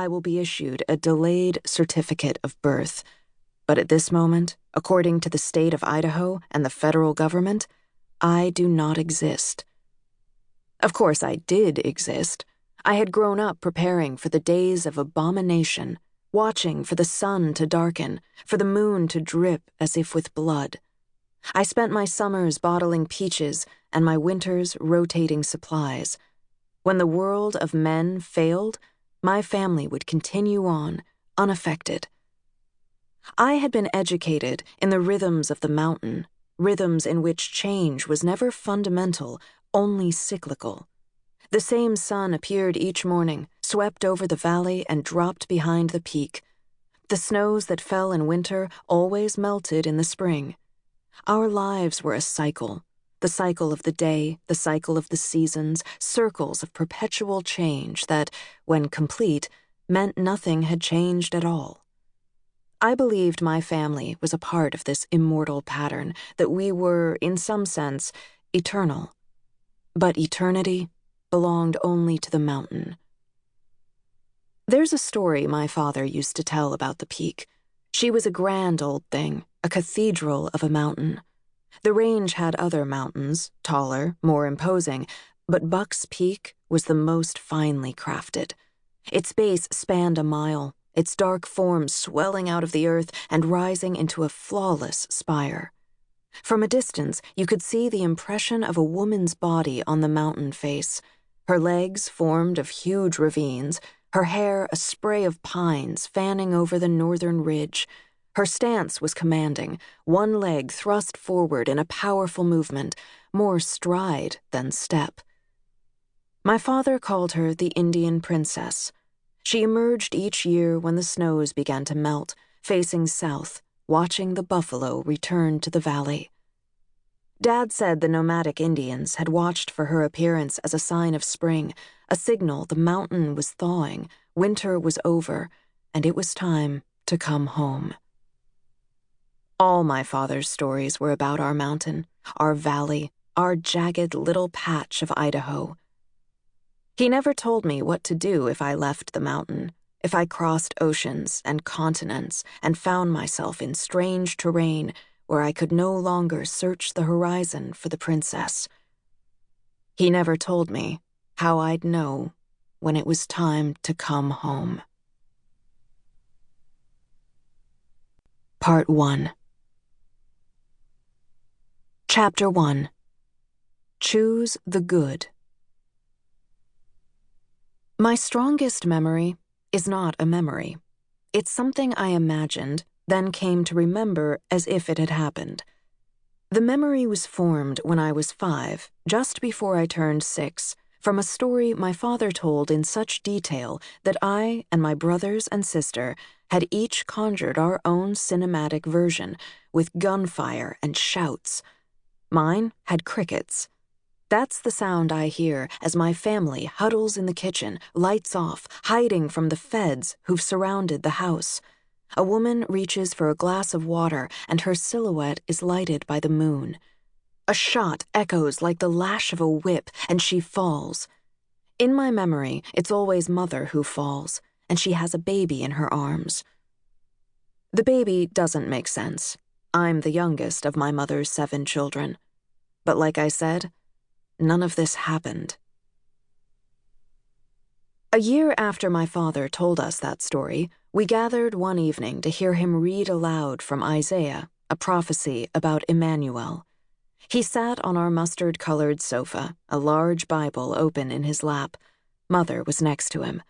I will be issued a delayed certificate of birth. But at this moment, according to the state of Idaho and the federal government, I do not exist. Of course, I did exist. I had grown up preparing for the days of abomination, watching for the sun to darken, for the moon to drip as if with blood. I spent my summers bottling peaches and my winters rotating supplies. When the world of men failed, my family would continue on, unaffected. I had been educated in the rhythms of the mountain, rhythms in which change was never fundamental, only cyclical. The same sun appeared each morning, swept over the valley and dropped behind the peak. The snows that fell in winter always melted in the spring. Our lives were a cycle, the cycle of the day, the cycle of the seasons, circles of perpetual change that, when complete, meant nothing had changed at all. I believed my family was a part of this immortal pattern, that we were, in some sense, eternal. But eternity belonged only to the mountain. There's a story my father used to tell about the peak. She was a grand old thing, a cathedral of a mountain. The range had other mountains, taller, more imposing, but Buck's Peak was the most finely crafted. Its base spanned a mile, its dark form swelling out of the earth and rising into a flawless spire. From a distance, you could see the impression of a woman's body on the mountain face, her legs formed of huge ravines, her hair a spray of pines fanning over the northern ridge. Her stance was commanding, one leg thrust forward in a powerful movement, more stride than step. My father called her the Indian Princess. She emerged each year when the snows began to melt, facing south, watching the buffalo return to the valley. Dad said the nomadic Indians had watched for her appearance as a sign of spring, a signal the mountain was thawing, winter was over, and it was time to come home. All my father's stories were about our mountain, our valley, our jagged little patch of Idaho. He never told me what to do if I left the mountain, if I crossed oceans and continents and found myself in strange terrain where I could no longer search the horizon for the princess. He never told me how I'd know when it was time to come home. Part 1. Chapter 1. Choose the Good. My strongest memory is not a memory. It's something I imagined, then came to remember as if it had happened. The memory was formed when I was 5, just before I turned 6, from a story my father told in such detail that I and my brothers and sister had each conjured our own cinematic version, with gunfire and shouts. Mine had crickets. That's the sound I hear as my family huddles in the kitchen, lights off, hiding from the feds who've surrounded the house. A woman reaches for a glass of water, and her silhouette is lighted by the moon. A shot echoes like the lash of a whip, and she falls. In my memory, it's always Mother who falls, and she has a baby in her arms. The baby doesn't make sense. I'm the youngest of my mother's 7 children. But like I said, none of this happened. A year after my father told us that story, we gathered one evening to hear him read aloud from Isaiah, a prophecy about Emmanuel. He sat on our mustard-colored sofa, a large Bible open in his lap. Mother was next to him.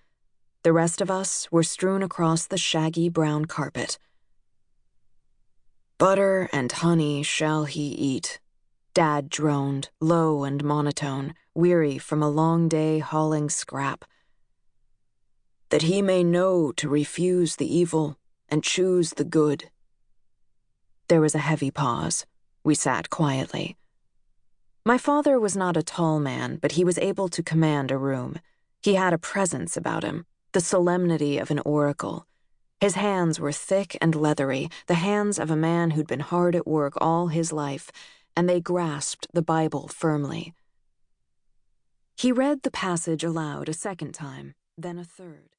The rest of us were strewn across the shaggy brown carpet. "Butter and honey shall he eat," Dad droned, low and monotone, weary from a long day hauling scrap. "That he may know to refuse the evil and choose the good." There was a heavy pause. We sat quietly. My father was not a tall man, but he was able to command a room. He had a presence about him, the solemnity of an oracle. His hands were thick and leathery, the hands of a man who'd been hard at work all his life, and they grasped the Bible firmly. He read the passage aloud a second time, then a third.